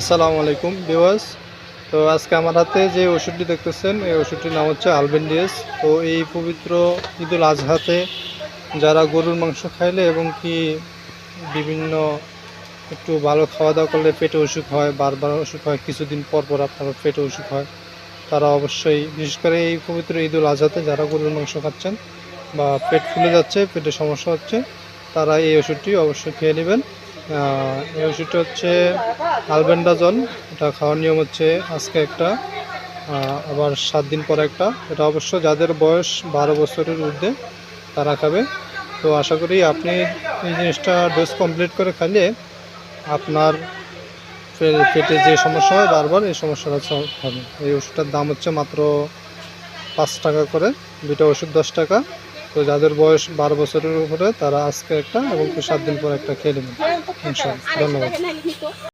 আসসালামু আলাইকুম ভিউয়ার্স। তো আজকে আমার হাতে যে ওষুধটি দেখতেছেন এই ওষুধটির নাম হচ্ছে আলবেন্ডিয়াস। তো এই পবিত্র ঈদুল আজহাতে যারা গরুর মাংস খাইলে এবং কি বিভিন্ন একটু ভালো খাওয়া দাওয়া করলে পেটে অসুখ হয়, বারবার অসুখ হয়, কিছুদিন পর পর আপনার পেটে অসুখ হয়, তারা অবশ্যই বিশেষ করে এই পবিত্র ঈদুল আজহাতে যারা গরুর মাংস খাচ্ছেন বা পেট ফুলে যাচ্ছে, পেটে সমস্যা হচ্ছে, তারা এই ওষুধটি অবশ্যই খেয়ে নেবেন। এই ওষুধটা হচ্ছে আলবেন্ডাজল। এটা খাওয়ার নিয়ম হচ্ছে আজকে একটা, আবার 7 দিন পর একটা। এটা অবশ্য যাদের বয়স 12 বছরের ঊর্ধ্বে তারা খাবে। তো আশা করি আপনি এই জিনিসটা ডোজ কমপ্লিট করে খাইলে আপনার পেটে যে সমস্যা হয় বারবার, এই সমস্যাটা সলভ হবে। এই ওষুধটার দাম হচ্ছে মাত্র 5 টাকা করে, দুটো ওষুধ 10 টাকা। তো যাদের বয়স 12 বছরের উপরে তারা আজকে একটা এবং 7 দিন পর একটা খেয়ে নেবেন ইনশাআল্লাহ। ধন্যবাদ।